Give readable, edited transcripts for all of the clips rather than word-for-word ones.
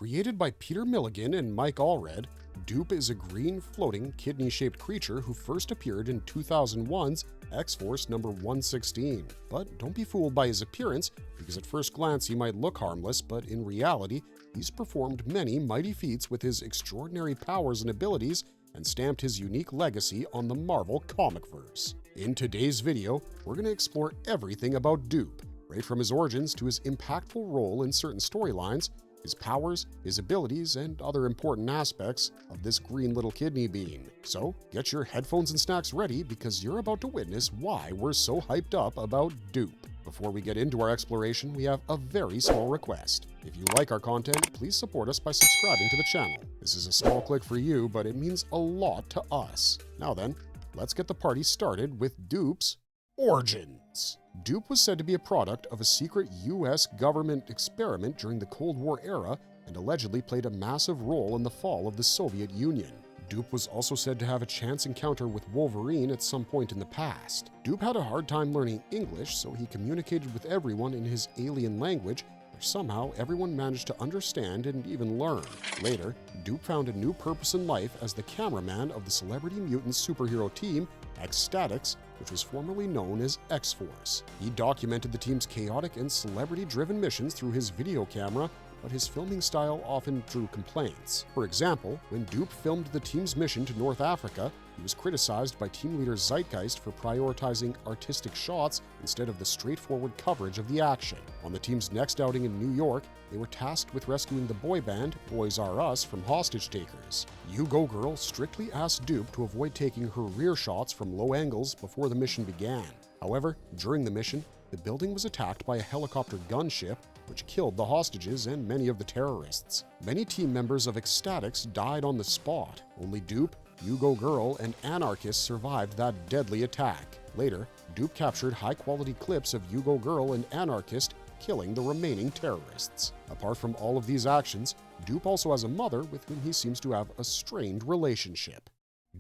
Created by Peter Milligan and Mike Allred, Doop is a green, floating, kidney-shaped creature who first appeared in 2001's X-Force number 116. But don't be fooled by his appearance, because at first glance he might look harmless, but in reality, he's performed many mighty feats with his extraordinary powers and abilities and stamped his unique legacy on the Marvel comicverse. In today's video, we're going to explore everything about Doop, right from his origins to his impactful role in certain storylines, his powers, his abilities, and other important aspects of this green little kidney bean. So get your headphones and snacks ready because you're about to witness why we're so hyped up about Doop. Before we get into our exploration, we have a very small request. If you like our content, please support us by subscribing to the channel. This is a small click for you, but it means a lot to us. Now then, let's get the party started with Doop's origins. Doop was said to be a product of a secret US government experiment during the Cold War era and allegedly played a massive role in the fall of the Soviet Union. Doop was also said to have a chance encounter with Wolverine at some point in the past. Doop had a hard time learning English, so he communicated with everyone in his alien language, which somehow everyone managed to understand and even learn. Later, Doop found a new purpose in life as the cameraman of the celebrity mutant superhero team, X-Statix, which was formerly known as X-Force. He documented the team's chaotic and celebrity-driven missions through his video camera, but his filming style often drew complaints. For example, when Doop filmed the team's mission to North Africa, he was criticized by team leader Zeitgeist for prioritizing artistic shots instead of the straightforward coverage of the action. On the team's next outing in New York, they were tasked with rescuing the boy band Boys R Us from hostage takers. You Go Girl strictly asked Doop to avoid taking her rear shots from low angles before the mission began. However, during the mission, the building was attacked by a helicopter gunship, which killed the hostages and many of the terrorists. Many team members of X-Statix died on the spot. Only Doop, You Go Girl, and Anarchist survived that deadly attack. Later, Doop captured high-quality clips of You Go Girl and Anarchist killing the remaining terrorists. Apart from all of these actions, Doop also has a mother with whom he seems to have a strained relationship.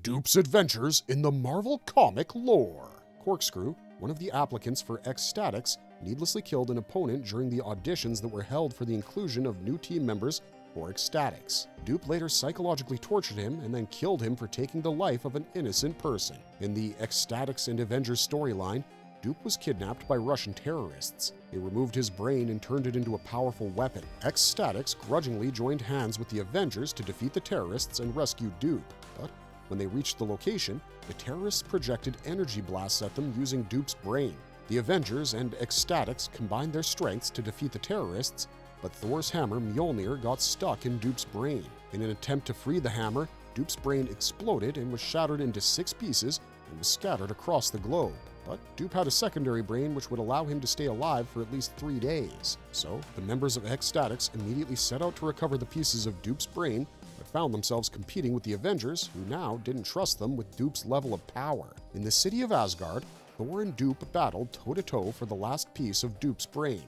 Doop's adventures in the Marvel comic lore. Corkscrew, one of the applicants for X-Statix, needlessly killed an opponent during the auditions that were held for the inclusion of new team members for X-Statix. Doop later psychologically tortured him and then killed him for taking the life of an innocent person. In the X-Statix and Avengers storyline, Doop was kidnapped by Russian terrorists. They removed his brain and turned it into a powerful weapon. X-Statix grudgingly joined hands with the Avengers to defeat the terrorists and rescue Doop. But when they reached the location, the terrorists projected energy blasts at them using Doop's brain. The Avengers and X-Statix combined their strengths to defeat the terrorists, but Thor's hammer Mjolnir got stuck in Doop's brain. In an attempt to free the hammer, Doop's brain exploded and was shattered into 6 pieces and was scattered across the globe. But Doop had a secondary brain which would allow him to stay alive for at least 3 days. So, the members of X-Statix immediately set out to recover the pieces of Doop's brain, but found themselves competing with the Avengers, who now didn't trust them with Doop's level of power. In the city of Asgard, Thor and Doop battled toe-to-toe for the last piece of Doop's brain.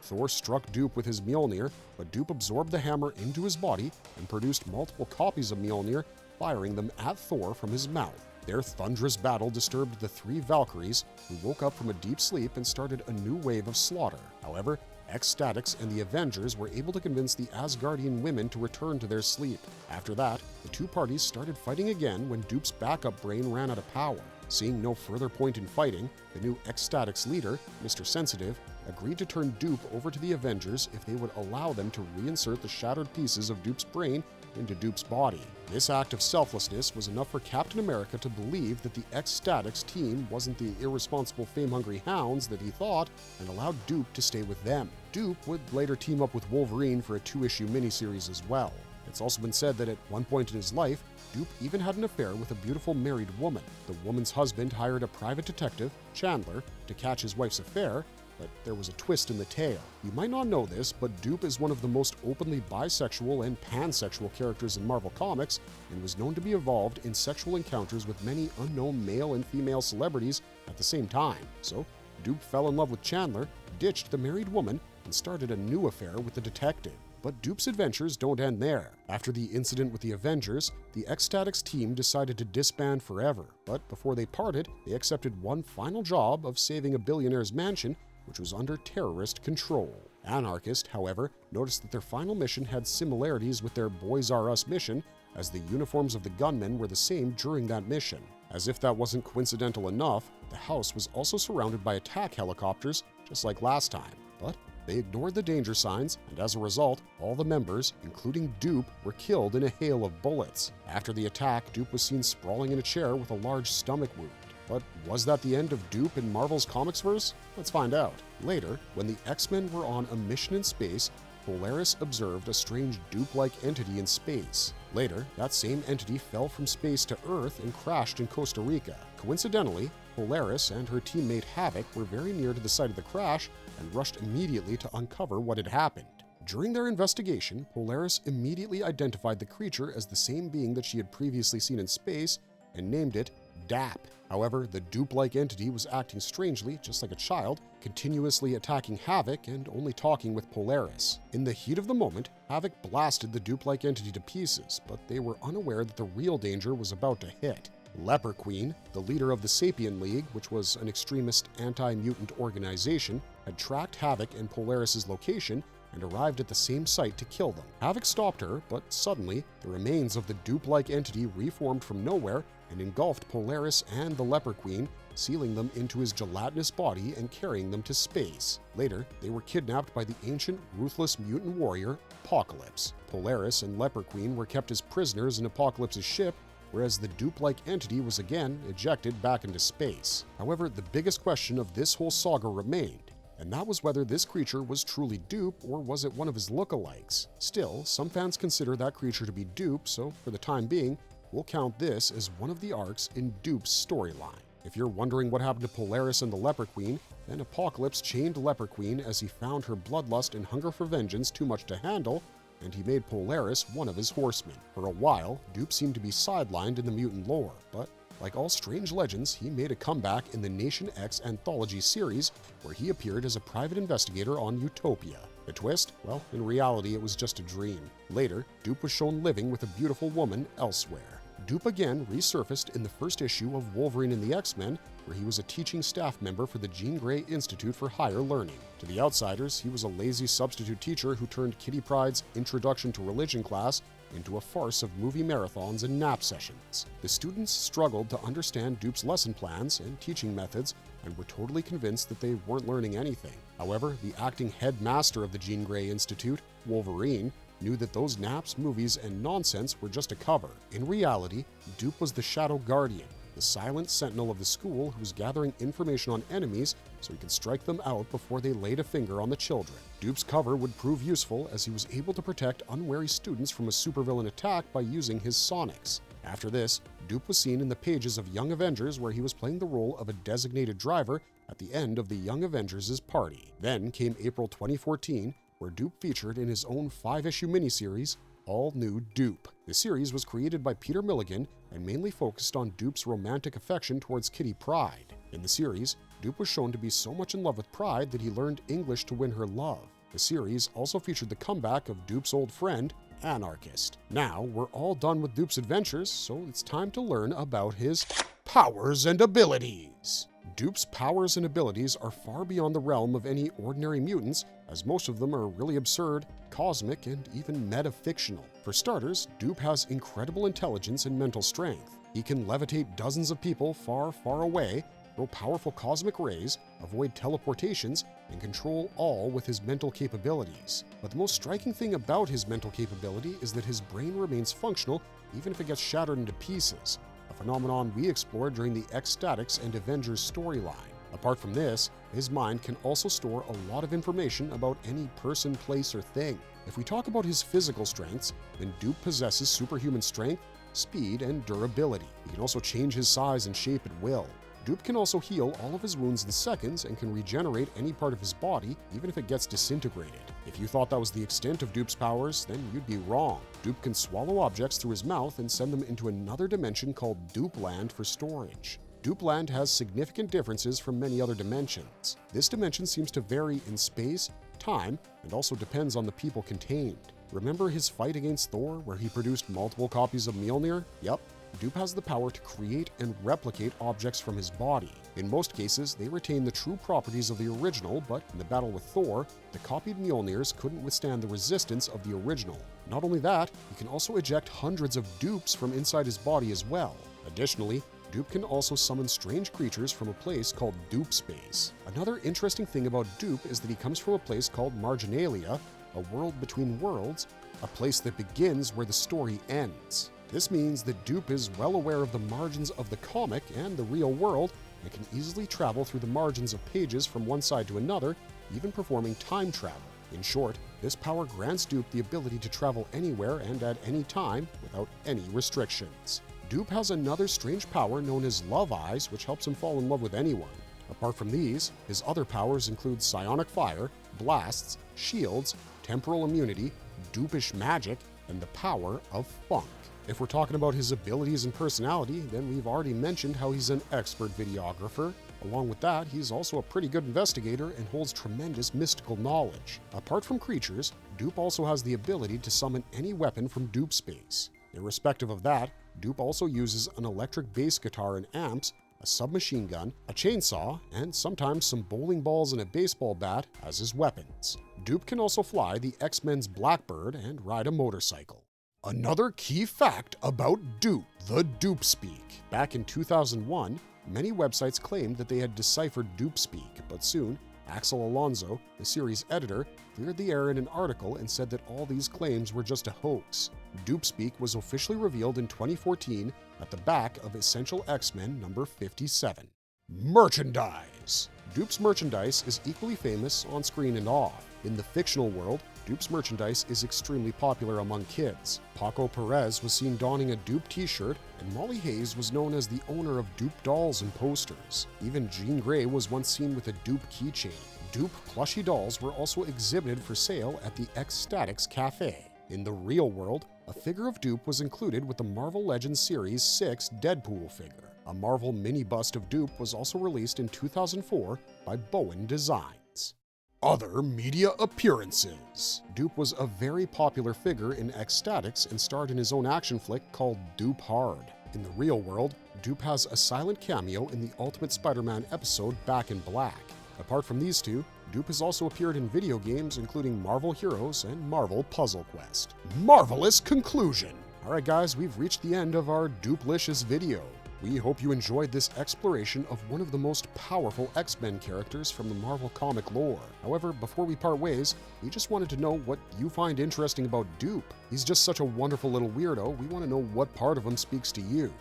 Thor struck Doop with his Mjolnir, but Doop absorbed the hammer into his body and produced multiple copies of Mjolnir, firing them at Thor from his mouth. Their thunderous battle disturbed the 3 Valkyries, who woke up from a deep sleep and started a new wave of slaughter. However, X-Statix and the Avengers were able to convince the Asgardian women to return to their sleep. After that, the 2 parties started fighting again when Doop's backup brain ran out of power. Seeing no further point in fighting, the new X-Statix leader, Mr. Sensitive, agreed to turn Doop over to the Avengers if they would allow them to reinsert the shattered pieces of Doop's brain into Doop's body. This act of selflessness was enough for Captain America to believe that the X-Statix team wasn't the irresponsible fame-hungry hounds that he thought and allowed Doop to stay with them. Doop would later team up with Wolverine for a 2-issue miniseries as well. It's also been said that at one point in his life, Doop even had an affair with a beautiful married woman. The woman's husband hired a private detective, Chandler, to catch his wife's affair, but there was a twist in the tale. You might not know this, but Doop is one of the most openly bisexual and pansexual characters in Marvel Comics and was known to be involved in sexual encounters with many unknown male and female celebrities at the same time. So, Doop fell in love with Chandler, ditched the married woman, and started a new affair with the detective. But Doop's adventures don't end there. After the incident with the Avengers, the X-Statix team decided to disband forever, but before they parted, they accepted one final job of saving a billionaire's mansion, which was under terrorist control. Anarchist, however, noticed that their final mission had similarities with their Boys R Us mission, as the uniforms of the gunmen were the same during that mission. As if that wasn't coincidental enough, the house was also surrounded by attack helicopters, just like last time. But they ignored the danger signs, and as a result, all the members, including Doop, were killed in a hail of bullets. After the attack, Doop was seen sprawling in a chair with a large stomach wound. But was that the end of Doop in Marvel's comics-verse? Let's find out. Later, when the X-Men were on a mission in space, Polaris observed a strange Doop-like entity in space. Later, that same entity fell from space to Earth and crashed in Costa Rica. Coincidentally, Polaris and her teammate Havoc were very near to the site of the crash and rushed immediately to uncover what had happened. During their investigation, Polaris immediately identified the creature as the same being that she had previously seen in space and named it Dap. However, the Doop-like entity was acting strangely, just like a child, continuously attacking Havoc and only talking with Polaris. In the heat of the moment, Havoc blasted the Doop-like entity to pieces, but they were unaware that the real danger was about to hit. Leper Queen, the leader of the Sapien League, which was an extremist anti-mutant organization, had tracked Havoc and Polaris' location and arrived at the same site to kill them. Havoc stopped her, but suddenly, the remains of the Doop-like entity reformed from nowhere and engulfed Polaris and the Leper Queen, sealing them into his gelatinous body and carrying them to space. Later, they were kidnapped by the ancient, ruthless mutant warrior, Apocalypse. Polaris and Leper Queen were kept as prisoners in Apocalypse's ship, whereas the Doop-like entity was again ejected back into space. However, the biggest question of this whole saga remained, and that was whether this creature was truly Doop or was it one of his lookalikes. Still, some fans consider that creature to be Doop, so for the time being, we'll count this as one of the arcs in Doop's storyline. If you're wondering what happened to Polaris and the Leper Queen, then Apocalypse chained Leper Queen as he found her bloodlust and hunger for vengeance too much to handle, and he made Polaris one of his horsemen. For a while, Doop seemed to be sidelined in the mutant lore, but like all strange legends, he made a comeback in the Nation X anthology series, where he appeared as a private investigator on Utopia. The twist? Well, in reality, it was just a dream. Later, Doop was shown living with a beautiful woman elsewhere. Doop again resurfaced in the first issue of Wolverine and the X-Men, where he was a teaching staff member for the Jean Grey Institute for Higher Learning. To the outsiders, he was a lazy substitute teacher who turned Kitty Pryde's Introduction to Religion class into a farce of movie marathons and nap sessions. The students struggled to understand Doop's lesson plans and teaching methods and were totally convinced that they weren't learning anything. However, the acting headmaster of the Jean Grey Institute, Wolverine, knew that those naps, movies, and nonsense were just a cover. In reality, Doop was the Shadow Guardian, the silent sentinel of the school who was gathering information on enemies so he could strike them out before they laid a finger on the children. Doop's cover would prove useful as he was able to protect unwary students from a supervillain attack by using his sonics. After this, Doop was seen in the pages of Young Avengers, where he was playing the role of a designated driver at the end of the Young Avengers' party. Then came April 2014, where Doop featured in his own 5-issue miniseries, All New Doop. The series was created by Peter Milligan and mainly focused on Doop's romantic affection towards Kitty Pryde. In the series, Doop was shown to be so much in love with Pryde that he learned English to win her love. The series also featured the comeback of Doop's old friend, Anarchist. Now, we're all done with Doop's adventures, so it's time to learn about his powers and abilities. Doop's powers and abilities are far beyond the realm of any ordinary mutants, as most of them are really absurd, cosmic, and even metafictional. For starters, Doop has incredible intelligence and mental strength. He can levitate dozens of people far, far away, throw powerful cosmic rays, avoid teleportations, and control all with his mental capabilities. But the most striking thing about his mental capability is that his brain remains functional even if it gets shattered into pieces, a phenomenon we explored during the X-Statix and Avengers storyline. Apart from this, his mind can also store a lot of information about any person, place, or thing. If we talk about his physical strengths, then Doop possesses superhuman strength, speed, and durability. He can also change his size and shape at will. Doop can also heal all of his wounds in seconds and can regenerate any part of his body, even if it gets disintegrated. If you thought that was the extent of Doop's powers, then you'd be wrong. Doop can swallow objects through his mouth and send them into another dimension called Doopland for storage. Doopland has significant differences from many other dimensions. This dimension seems to vary in space, time, and also depends on the people contained. Remember his fight against Thor, where he produced multiple copies of Mjolnir? Yep, Doop has the power to create and replicate objects from his body. In most cases, they retain the true properties of the original, but in the battle with Thor, the copied Mjolnirs couldn't withstand the resistance of the original. Not only that, he can also eject hundreds of Doops from inside his body as well. Additionally, Doop can also summon strange creatures from a place called Doop Space. Another interesting thing about Doop is that he comes from a place called Marginalia, a world between worlds, a place that begins where the story ends. This means that Doop is well aware of the margins of the comic and the real world and can easily travel through the margins of pages from one side to another, even performing time travel. In short, this power grants Doop the ability to travel anywhere and at any time without any restrictions. Doop has another strange power known as Love Eyes, which helps him fall in love with anyone. Apart from these, his other powers include psionic fire, blasts, shields, temporal immunity, Doopish magic, and the power of funk. If we're talking about his abilities and personality, then we've already mentioned how he's an expert videographer. Along with that, he's also a pretty good investigator and holds tremendous mystical knowledge. Apart from creatures, Doop also has the ability to summon any weapon from Doop Space. Irrespective of that, Doop also uses an electric bass guitar and amps, a submachine gun, a chainsaw, and sometimes some bowling balls and a baseball bat as his weapons. Doop can also fly the X-Men's Blackbird and ride a motorcycle. Another key fact about Doop, the Doop Speak. Back in 2001, many websites claimed that they had deciphered Doop Speak, but soon, Axel Alonso, the series editor, cleared the air in an article and said that all these claims were just a hoax. Doop Speak was officially revealed in 2014 at the back of Essential X-Men number 57. Merchandise. Doop's merchandise is equally famous on screen and off. In the fictional world, Doop's merchandise is extremely popular among kids. Paco Perez was seen donning a Doop t-shirt, and Molly Hayes was known as the owner of Doop dolls and posters. Even Jean Grey was once seen with a Doop keychain. Doop plushie dolls were also exhibited for sale at the Ecstatics Cafe. In the real world, a figure of Doop was included with the Marvel Legends Series 6 Deadpool figure. A Marvel mini bust of Doop was also released in 2004 by Bowen Designs. Other media appearances. Doop was a very popular figure in Ecstatics and starred in his own action flick called Doop Hard. In the real world, Doop has a silent cameo in the Ultimate Spider-Man episode Back in Black. Apart from these two, Doop has also appeared in video games including Marvel Heroes and Marvel Puzzle Quest. Marvelous conclusion! Alright guys, we've reached the end of our Dooplicious video. We hope you enjoyed this exploration of one of the most powerful X-Men characters from the Marvel comic lore. However, before we part ways, we just wanted to know what you find interesting about Doop. He's just such a wonderful little weirdo. We want to know what part of him speaks to you.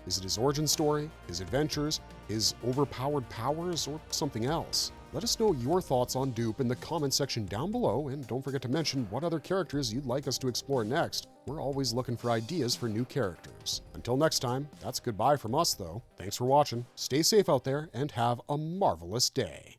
Is it his origin story, his adventures, his overpowered powers, or something else? Let us know your thoughts on Doop in the comment section down below, and don't forget to mention what other characters you'd like us to explore next. We're always looking for ideas for new characters. Until next time, that's goodbye from us though. Thanks for watching, stay safe out there, and have a marvelous day.